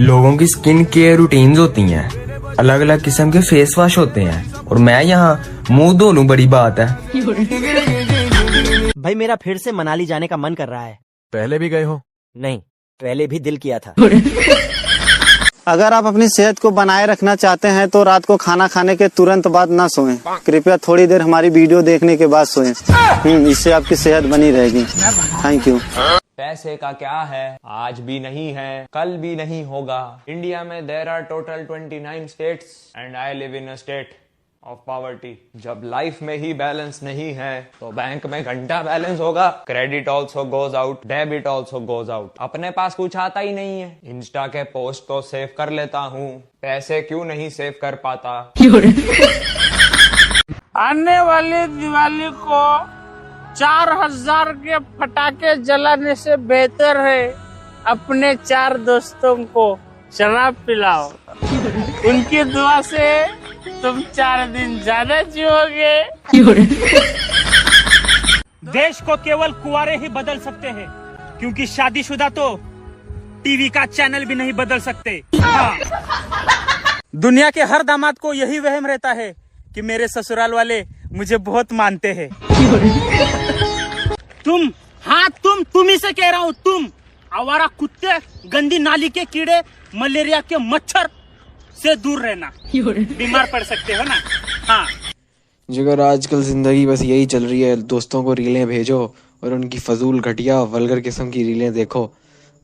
लोगों की skin care routines होती हैं, अलग अलग किस्म के फेस वॉश होते हैं, और मैं यहाँ मुंह धो लूं बड़ी बात है। भाई मेरा फिर से मनाली जाने का मन कर रहा है। पहले भी गए हो? नहीं, पहले भी दिल किया था। अगर आप अपनी सेहत को बनाए रखना चाहते हैं तो रात को खाना खाने के तुरंत बाद ना सोएं। कृपया थोड़ी देर हमारी वीडियो देखने के बाद सोएं। इससे आपकी सेहत बनी रहेगी। Thank you. पैसे का क्या है, आज भी नहीं है, कल भी नहीं होगा। इंडिया में there are total 29 states and I live in a state of poverty. जब लाइफ में ही बैलेंस नहीं है तो बैंक में घंटा बैलेंस होगा। Credit also goes out, debit also goes out. अपने पास कुछ आता ही नहीं है। इंस्टा के पोस्ट तो सेव कर लेता हूँ, पैसे क्यों नहीं सेव कर पाता। आने वाली दिवाली को 4000 के पटाखे जलाने से बेहतर है अपने 4 दोस्तों को शराब पिलाओ। उनकी दुआ से तुम 4 दिन ज्यादा जियोगे। देश को केवल कुंवारे ही बदल सकते हैं, क्योंकि शादीशुदा तो टीवी का चैनल भी नहीं बदल सकते। हाँ। दुनिया के हर दामाद को यही वहम रहता है कि मेरे ससुराल वाले मुझे बहुत मानते हैं। तुम ही से कह रहा हूँ। तुम आवारा कुत्ते, गंदी नाली के कीड़े, मलेरिया के मच्छर से दूर रहना, बीमार पड़ सकते हो ना। हाँ। जिगर आजकल जिंदगी बस यही चल रही है, दोस्तों को रीलें भेजो और उनकी फजूल घटिया वल्गर किस्म की रीलें देखो।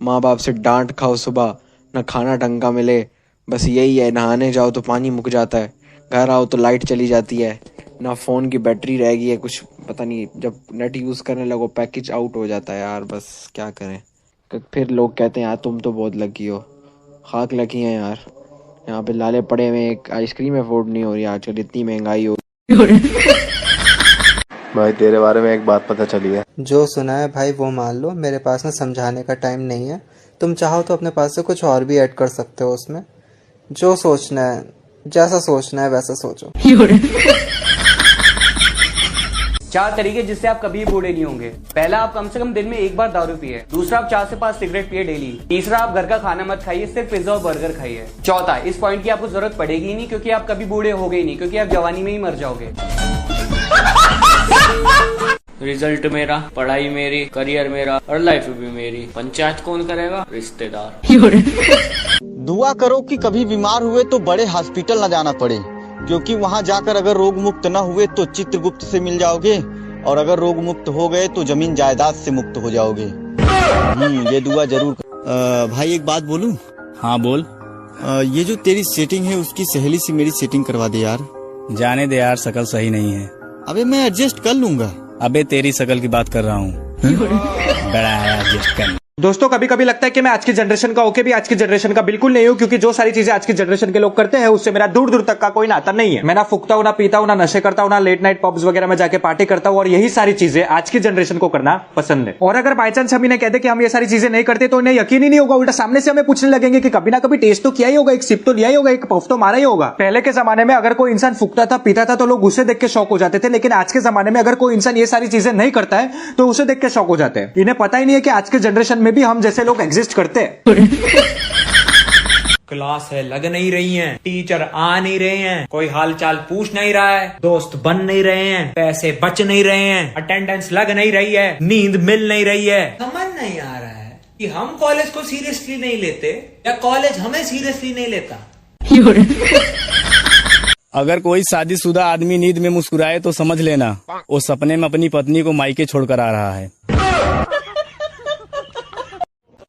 माँ बाप से डांट खाओ सुबह, न खाना ढंग का मिले, बस यही है। नहाने जाओ तो पानी मुक जाता है, घर आओ तो लाइट चली जाती है, ना फोन की बैटरी रह गई है, कुछ पता नहीं। जब नेट यूज करने लगो पैकेज आउट हो जाता है यार। बस क्या करें। फिर लोग कहते हैं यार तुम तो बहुत लकी हो। खाक लकी हैं यार, यहाँ पे लाले पड़े हुए, एक आइसक्रीम अफोर्ड नहीं हो रही आजकल, इतनी महंगाई हो। भाई तेरे बारे में एक बात पता चली है। जो सुना है भाई वो मान लो, मेरे पास ना समझाने का टाइम नहीं है। तुम चाहो तो अपने पास से कुछ और भी ऐड कर सकते हो उसमें। जो सोचना है, जैसा सोचना है वैसा सोचो। 4 तरीके जिससे आप कभी बूढ़े नहीं होंगे। पहला, आप कम से कम दिन में 1 बार दारू पिए। दूसरा, आप 4 से 5 सिगरेट पिए डेली। तीसरा, आप घर का खाना मत खाइए, सिर्फ पिज्जा और बर्गर खाइए। चौथा, इस पॉइंट की आपको जरूरत पड़ेगी ही नहीं, क्योंकि आप कभी बूढ़े होगे ही नहीं, क्योंकि आप जवानी में ही मर जाओगे। रिजल्ट मेरा, पढ़ाई मेरी, करियर मेरा और लाइफ भी मेरी। पंचायत कौन करेगा? रिश्तेदार। दुआ करो कि कभी बीमार हुए तो बड़े हॉस्पिटल न जाना पड़े, क्योंकि वहाँ जाकर अगर रोग मुक्त न हुए तो चित्रगुप्त से मिल जाओगे, और अगर रोग मुक्त हो गए तो जमीन जायदाद से मुक्त हो जाओगे। ये दुआ जरूर। भाई एक बात बोलूं? हाँ बोल। ये जो तेरी सेटिंग है उसकी सहेली से मेरी सेटिंग करवा दे यार। जाने दे यार, शकल सही नहीं है। अबे मैं एडजस्ट कर लूंगा। अबे तेरी शकल की बात कर रहा हूँ। बड़ा है एडजस्ट कर। दोस्तों कभी कभी लगता है कि मैं आज की जनरेशन का होके भी आज की जनरेशन का बिल्कुल नहीं हूं, क्योंकि जो सारी चीजें आज की जनरेशन के लोग करते हैं उससे मेरा दूर दूर तक का कोई नाता नहीं है। मैं ना फूकता हूं, ना पीता हूं, ना नशे करता हूं, ना लेट नाइट पब्स वगैरह में जाके पार्टी करता हूं, और यही सारी चीजें आज की जनरेशन को करना पसंद है। और अगर बाई चांस हम इन्हें कहते कि हम ये सारी चीजें नहीं करते तो इन्हें यकीन ही नहीं होगा। उल्टा सामने से हमें पूछने लगेंगे कि कभी ना कभी टेस्ट तो किया ही होगा, एक सिप तो लिया ही होगा, एक पफ तो मारा ही होगा। पहले के जमाने में अगर कोई इंसान फूकता था, पीता था तो लोग उसे देख के शौक हो जाते थे, लेकिन आज के जमाने में अगर कोई इंसान ये सारी चीजें नहीं करता है तो उसे देख के शौक हो जाते हैं। इन्हें पता ही नहीं है कि आज के जनरेशन में भी हम जैसे लोग एग्जिस्ट करते हैं। क्लास है लग नहीं रही हैं, टीचर आ नहीं रहे हैं, कोई हालचाल पूछ नहीं रहा है, दोस्त बन नहीं रहे हैं, पैसे बच नहीं रहे हैं, अटेंडेंस लग नहीं रही है, नींद मिल नहीं रही है। समझ नहीं आ रहा है कि हम कॉलेज को सीरियसली नहीं लेते या कॉलेज हमें सीरियसली नहीं लेता। अगर कोई शादीशुदा आदमी नींद में मुस्कुराए तो समझ लेना वो सपने में अपनी पत्नी को मायके छोड़कर आ रहा है।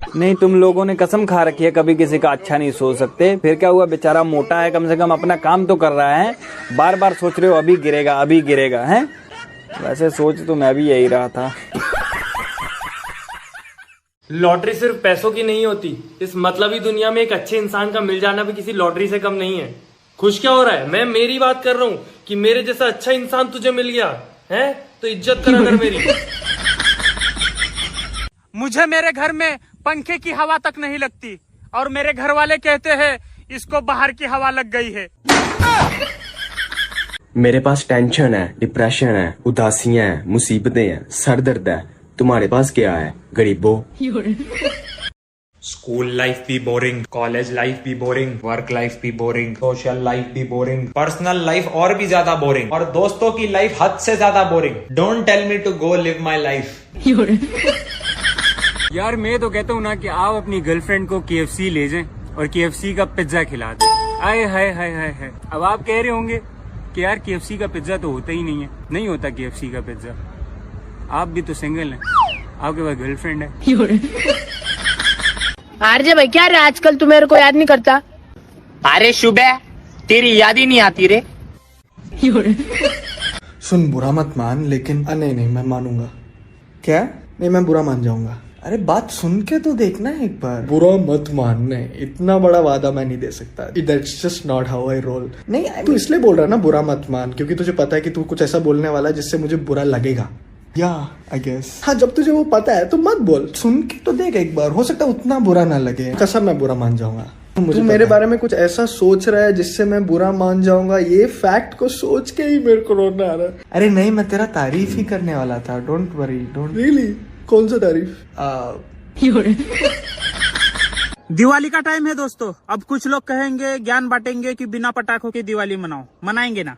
नहीं, तुम लोगों ने कसम खा रखी है कभी किसी का अच्छा नहीं सोच सकते। फिर क्या हुआ, बेचारा मोटा है, कम से कम अपना काम तो कर रहा है। बार बार सोच रहे हो अभी गिरेगा, अभी गिरेगा है। वैसे सोच तो मैं भी यही रहा था। लॉटरी सिर्फ पैसों की नहीं होती, इस मतलबी दुनिया में एक अच्छे इंसान का मिल जाना भी किसी लॉटरी से कम नहीं है। खुश क्या हो रहा है? मैं मेरी बात कर रहा हूँ कि मेरे जैसा अच्छा इंसान तुझे मिल गया है तो इज्जत कर अगर मेरी। मुझे मेरे घर में पंखे की हवा तक नहीं लगती, और मेरे घर वाले कहते हैं इसको बाहर की हवा लग गई है। मेरे पास टेंशन है, डिप्रेशन है, उदासियां हैं, मुसीबतें हैं, सर दर्द है। तुम्हारे पास क्या है गरीबों? स्कूल लाइफ भी बोरिंग, कॉलेज लाइफ भी बोरिंग, वर्क लाइफ भी बोरिंग, सोशल लाइफ भी बोरिंग, पर्सनल लाइफ और भी ज्यादा बोरिंग, और दोस्तों की लाइफ हद से ज्यादा बोरिंग। Don't tell me to go live my life. यार मैं तो कहता हूँ ना कि आप अपनी गर्लफ्रेंड को KFC ले जाएं और KFC का पिज्जा खिला दें। आए हाय हाय हाय हाय। अब आप कह रहे होंगे कि यार KFC का पिज्जा तो होता ही नहीं है। नहीं होता KFC का पिज्जा। आप भी तो सिंगल हैं, आपके पास गर्लफ्रेंड है। आरजे भाई क्या रे आजकल तू मेरे को याद नहीं करता? अरे शुभे तेरी याद ही नहीं आती रे। सुन, बुरा मत मान, लेकिन नहीं मैं मानूंगा। क्या? नहीं, मैं बुरा मान जाऊंगा। अरे बात सुन के तो देखना है एक बार। बुरा मत मानने, इतना बड़ा वादा मैं नहीं दे सकता। That's just not how I roll। नहीं, तू इसलिए बोल रहा ना बुरा मत मान, क्योंकि तुझे पता है कि तू कुछ ऐसा बोलने वाला है जिससे मुझे बुरा लगेगा। या आई गेस हाँ, जब तुझे वो पता है तो मत बोल, सुन के तो देख एक बार, हो सकता है उतना बुरा ना लगे। कसम मैं बुरा मान जाऊंगा। तू मेरे बारे में कुछ ऐसा सोच रहा है जिससे मैं बुरा मान जाऊंगा, ये फैक्ट को सोच के ही मेरे को रोना आ रहा है। अरे नहीं, मैं तेरा तारीफ ही करने वाला था। Don't worry, don't. रियली? कौन सा तारीफ? दिवाली का टाइम है दोस्तों। अब कुछ लोग कहेंगे, ज्ञान बांटेंगे कि बिना पटाखों की दिवाली मनाओ। मनाएंगे ना?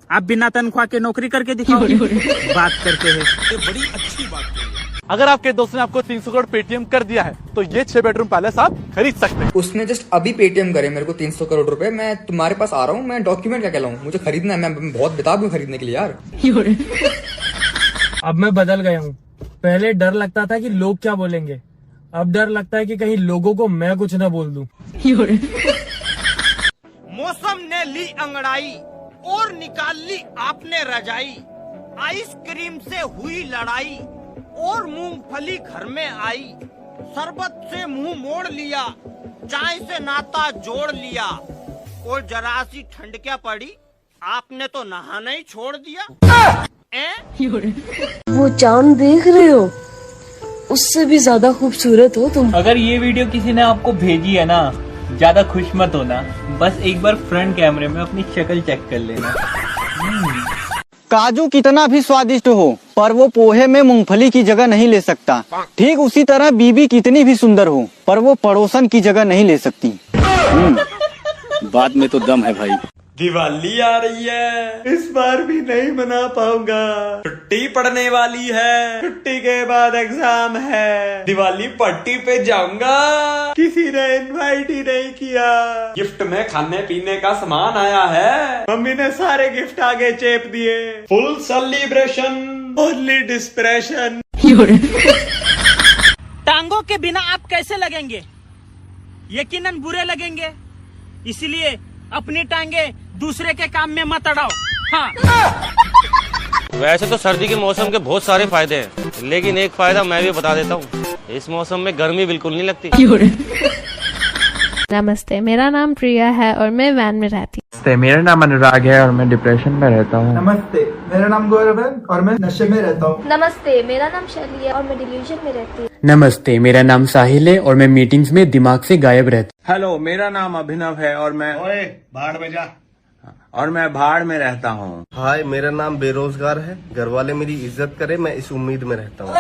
आप बिना तनख्वाह के नौकरी करके दिखाओ। बात करते हैं। ये बड़ी अच्छी बात है। अगर आपके दोस्त ने आपको 300 करोड़ पेटीएम कर दिया है तो ये 6 बेडरूम पैलेस आप खरीद सकते हैं। उसने जस्ट अभी पेटीएम करे मेरे को 300 करोड़ रुपए। मैं तुम्हारे पास आ रहा हूँ, मैं डॉक्यूमेंट क्या कहलाऊं? मुझे खरीदना है, मैं बहुत बेताब हूँ खरीदने के लिए यार। अब मैं बदल गया हूँ। पहले डर लगता था कि लोग क्या बोलेंगे, अब डर लगता है कि कहीं लोगों को मैं कुछ ना बोल दूं। मौसम ने ली अंगड़ाई और निकाल ली आपने रजाई। आइसक्रीम से हुई लड़ाई और मूंगफली घर में आई। शरबत से मुंह मोड़ लिया, चाय से नाता जोड़ लिया, और जरा सी ठंड क्या पड़ी, आपने तो नहाना ही छोड़ दिया। वो चांद देख रहे हो, उससे भी ज्यादा खूबसूरत हो तुम। अगर ये वीडियो किसी ने आपको भेजी है ना, ज्यादा खुश मत होना, बस एक बार फ्रंट कैमरे में अपनी शक्ल चेक कर लेना। काजू कितना भी स्वादिष्ट हो, पर वो पोहे में मूंगफली की जगह नहीं ले सकता। ठीक उसी तरह बीबी कितनी भी सुंदर हो, पर वो पड़ोसन की जगह नहीं ले सकती। बात में तो दम है भाई। दिवाली आ रही है, इस बार भी नहीं मना पाऊंगा। छुट्टी पड़ने वाली है, छुट्टी के बाद एग्जाम है। दिवाली पार्टी पे जाऊंगा, किसी ने इनवाइट ही नहीं किया। गिफ्ट में खाने पीने का सामान आया है, मम्मी ने सारे गिफ्ट आगे चेप दिए। Full celebration, only depression. टांगों के बिना आप कैसे लगेंगे? यकीनन बुरे लगेंगे। इसलिए अपनी टांगे दूसरे के काम में मत अड़ाओ। हाँ। वैसे तो सर्दी के मौसम के बहुत सारे फायदे हैं, लेकिन एक फायदा मैं भी बता देता हूँ, इस मौसम में गर्मी बिल्कुल नहीं लगती। नमस्ते, मेरा नाम प्रिया है और मैं वैन में रहती हूँ। नमस्ते, मेरा नाम अनुराग है और मैं डिप्रेशन में रहता हूँ। नमस्ते, मेरा नाम गौरव है और मैं नशे में रहता हूँ। नमस्ते, मेरा नाम शैली है और मैं डिल्यूजन में रहती हूँ। नमस्ते, मेरा नाम साहिल है और मैं मीटिंग्स में दिमाग से गायब रहता। हेलो, मेरा नाम अभिनव है और मैं भाड़ में जा और मैं भाड़ में रहता हूँ। हाय, मेरा नाम बेरोजगार है, घर वाले मेरी इज्जत करे, मैं इस उम्मीद में रहता हूँ।